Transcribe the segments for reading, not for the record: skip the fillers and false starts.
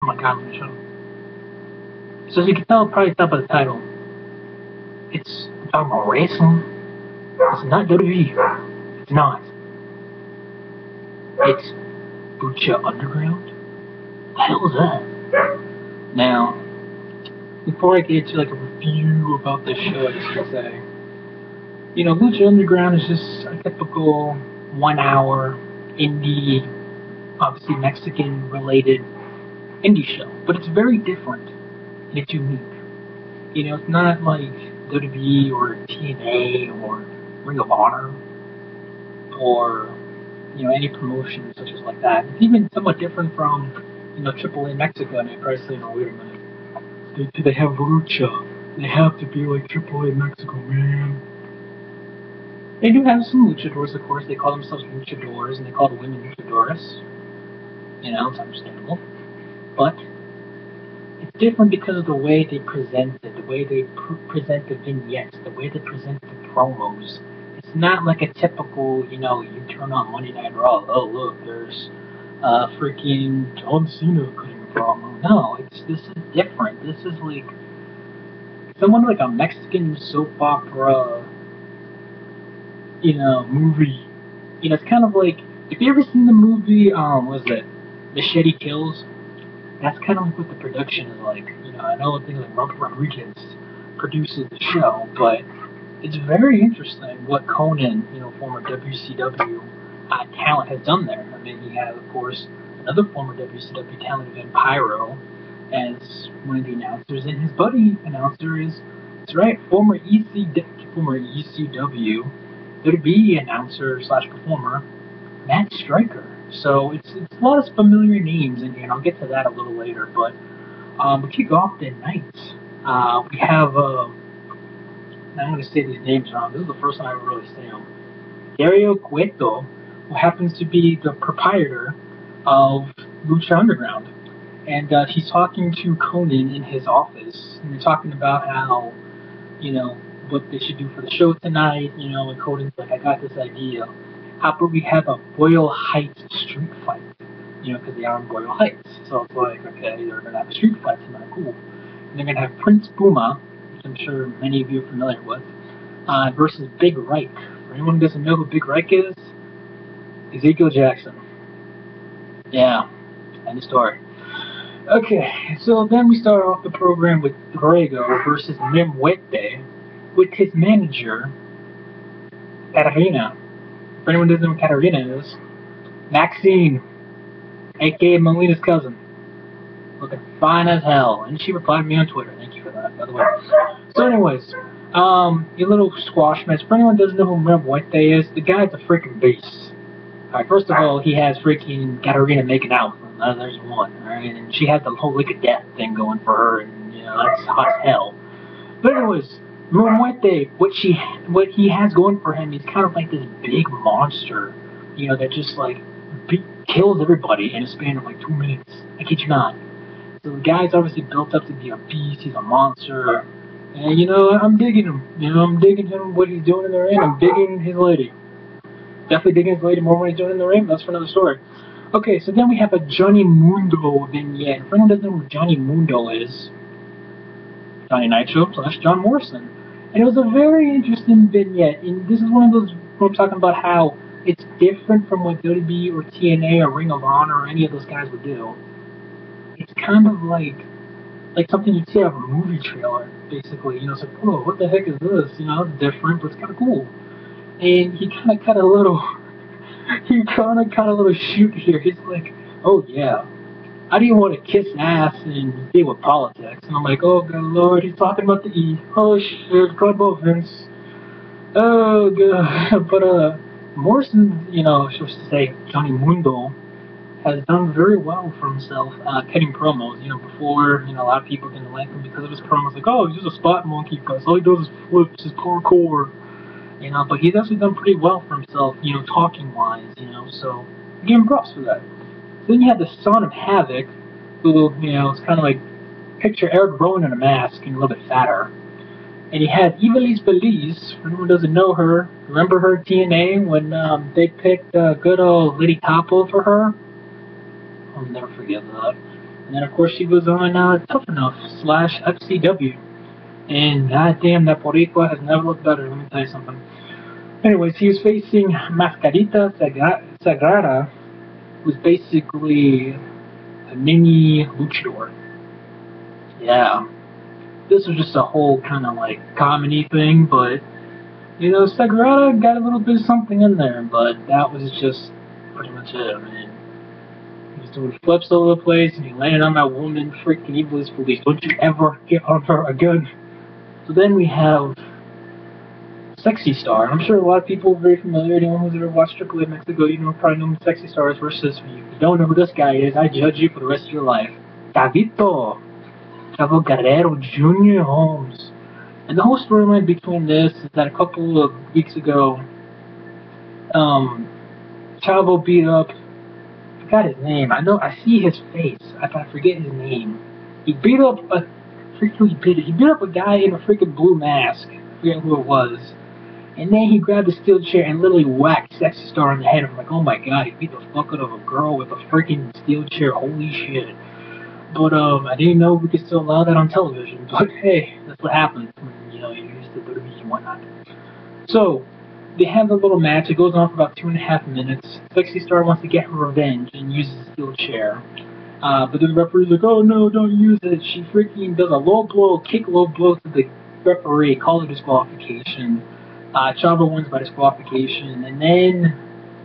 Oh my god, the show. So as you can tell, probably tell by the title, it's about wrestling. It's not WWE. It's not. It's Lucha Underground. What the hell is that? Now, before I get to like a review about this show, I just should say, Lucha Underground is just a typical 1 hour indie, obviously Mexican related indie show, but it's very different and it's unique. It's not like WWE or TNA or Ring of Honor or any promotion such as like that. It's even somewhat different from AAA Mexico. And I probably say, wait a minute, they have lucha. They have to be like AAA Mexico, man. They do have some luchadors, of course. They call themselves luchadors, and they call the women luchadoras. It's understandable. But it's different because of the way they present it, the way they present the vignettes, the way they present the promos. It's not like a typical, you turn on Monday Night Raw. Oh, look, there's freaking John Cena cutting a promo. No, this is different. This is like someone like a Mexican soap opera, movie. It's kind of like, if you ever seen the movie, what is it, Machete Kills? That's kind of like what the production is like. I know things like Robert Rodriguez produces the show, but it's very interesting what Conan, former WCW talent, has done there. I mean, he has, of course, another former WCW talent, Pyro, as one of the announcers, and his buddy announcer is, that's right, former ECW WWE announcer / performer, Matt Striker. So it's a lot of familiar names in here, and I'll get to that a little later. But we kick off the night. We have, I'm going to say these names wrong. This is the first time I ever really say them. Dario Cueto, who happens to be the proprietor of Lucha Underground. And he's talking to Conan in his office, and they're talking about how, what they should do for the show tonight, and Conan's like, I got this idea. How about we have a Boyle Heights Street Fight? Because they are in Boyle Heights. So it's like, okay, they're going to have a street fight tonight, cool. And they're going to have Prince Puma, which I'm sure many of you are familiar with, versus Big Reich. For anyone who doesn't know who Big Reich is, Ezekiel Jackson. Yeah, end of story. Okay, so then we start off the program with Grego versus Mimwete with his manager, Katarina. For anyone who doesn't know what Katarina is, Maxine, aka Melina's cousin. Looking fine as hell. And she replied to me on Twitter. Thank you for that, by the way. So anyways, your little squash match. For anyone who doesn't know who Mimwete is, the guy's a freaking beast. Alright, first of all, he has freaking Katarina making out. There's one, alright? And she has the whole lick of death thing going for her, and, that's hot as hell. But anyways, Mimwete, what he has going for him, he's kind of like this big monster, that just like kills everybody in a span of like 2 minutes. I kid you not. So the guy's obviously built up to be a beast. He's a monster, and I'm digging him. I'm digging him, what he's doing in the ring. I'm digging his lady. Definitely digging his lady more when he's doing in the ring. That's for another story. Okay, so then we have a Johnny Mundo vignette. If anyone doesn't know who Johnny Mundo is, Johnny Nitro / John Morrison. And it was a very interesting vignette. And this is one of those where I'm talking about how it's different from what WWE or TNA or Ring of Honor or any of those guys would do. It's kind of like something you'd see out of a movie trailer, basically. It's like, whoa, what the heck is this? It's different, but it's kind of cool. And he kind of cut a little shoot here. He's like, oh yeah, how do you want to kiss ass and deal with politics? And I'm like, oh good lord, he's talking about the E. Oh shit, God Vince. Oh god. But Morrison, supposed to say Johnny Mundo, has done very well for himself cutting promos. Before, a lot of people didn't like him because of his promos. Like, oh, he's just a spot monkey because all he does is flips, his parkour. But he's actually done pretty well for himself, talking wise, so I give him props for that. Then you have the Son of Havoc, who, it's kind of like, picture Eric Rowan in a mask and a little bit fatter. And you have Ivelisse Belize, for anyone who doesn't know her, remember her TNA when they picked good old Liddy Topple for her? I'll never forget that. And then of course she was on Tough Enough / FCW. And goddamn, that Boricua has never looked better, let me tell you something. Anyways, he was facing Mascarita Sagrada, who's basically a mini luchador. Yeah. This was just a whole kind of like comedy thing, but you know, Sagrada got a little bit of something in there, but that was just pretty much it. I mean, he was doing flips all over the place, and he landed on that woman, freaking evil as police. Don't you ever get on her again. So then we have Sexy Star. I'm sure a lot of people are very familiar. Anyone who's ever watched AAA Mexico, you know, probably know Sexy Stars versus. If you don't know who this guy is, I judge you for the rest of your life. Gavito, Chavo Guerrero Jr. Holmes. And the whole storyline between this is that a couple of weeks ago, Chavo beat up, I forgot his name. I see his face. I forget his name. He beat up a guy in a freaking blue mask. I forget who it was. And then he grabbed a steel chair and literally whacked Sexy Star in the head. I'm like, oh my god, he beat the fuck out of a girl with a freaking steel chair. Holy shit. But I didn't know we could still allow that on television. But hey, that's what happens when you use the WWE and whatnot. So they have a little match. It goes on for about 2.5 minutes. Sexy Star wants to get her revenge and uses a steel chair. But then the referee's like, oh no, don't use it. She freaking does a low blow to the referee, call it disqualification. Chavo wins by disqualification, and then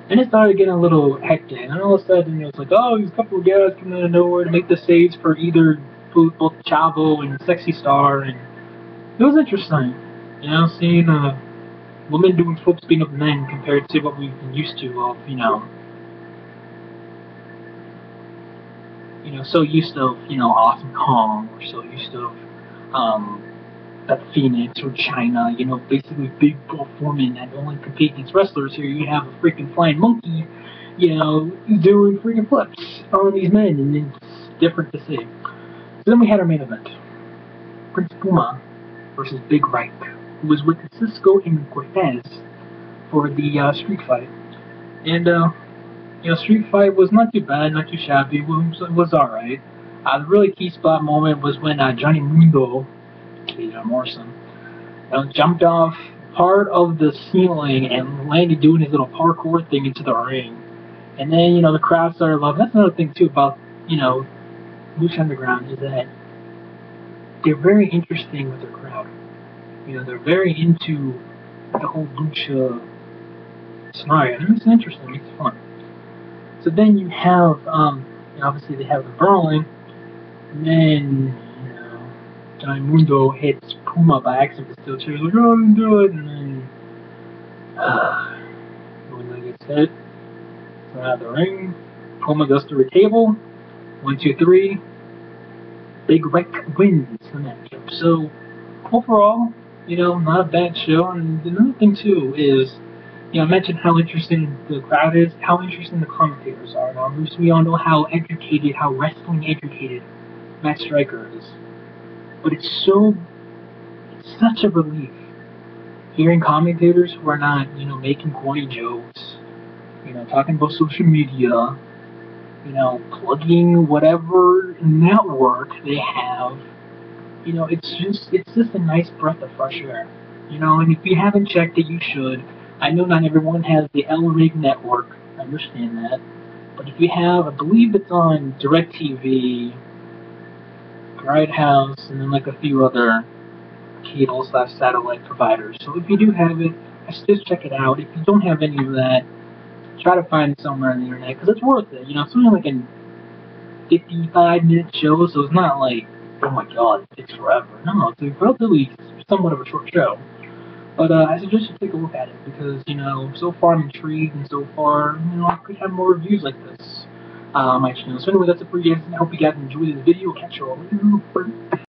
it started getting a little hectic. And all of a sudden, it's like, oh, these couple of guys coming out of nowhere to make the saves for either both Chavo and Sexy Star, and it was interesting, seeing women doing flips beating up men compared to what we've been used to of, so used to, Awesome Kong, or so used to, TheChrisPhoenix or China, basically big performing and only compete against wrestlers. Here you have a freaking flying monkey, doing freaking flips on these men, and it's different to see. So then we had our main event. Prince Puma versus Big Right, who was with Cisco and Cortez for the Street Fight. And, Street Fight was not too bad, not too shabby, it was alright. The really key spot moment was when Johnny Mundo, John Morrison, jumped off part of the ceiling and landed doing his little parkour thing into the ring. And then, the crowd started loving. That's another thing, too, about, Lucha Underground, is that they're very interesting with their crowd. They're very into the whole Lucha scenario. And it's interesting, it's fun. So then you have, obviously they have the brawling, and then, Johnny Mundo hits Puma by accident with the steel chair. He's like, oh, I didn't do it. And then, Mundo gets hit. Thrown out of the ring. Puma goes through a table. 1, 2, 3. Big Right wins the matchup. So, overall, not a bad show. And another thing, too, is, I mentioned how interesting the crowd is, how interesting the commentators are. Now, we all know how wrestling educated Matt Striker is. But it's such a relief hearing commentators who are not, making corny jokes, talking about social media, plugging whatever network they have. It's just a nice breath of fresh air. And if you haven't checked it, you should. I know not everyone has the L-Rig network, I understand that. But if you have, I believe it's on DirecTV, Bright House, and then like a few other cable / satellite providers. So if you do have it, just check it out. If you don't have any of that, try to find it somewhere on the internet, because it's worth it. It's only like a 55-minute show, so it's not like, oh my god, it takes forever. No, it's a relatively somewhat of a short show. But I suggest you take a look at it, because, so far I'm intrigued, and so far, I could have more reviews like this on my channel. So anyway, that's it for you guys. I hope you guys enjoyed this video. Catch you all later.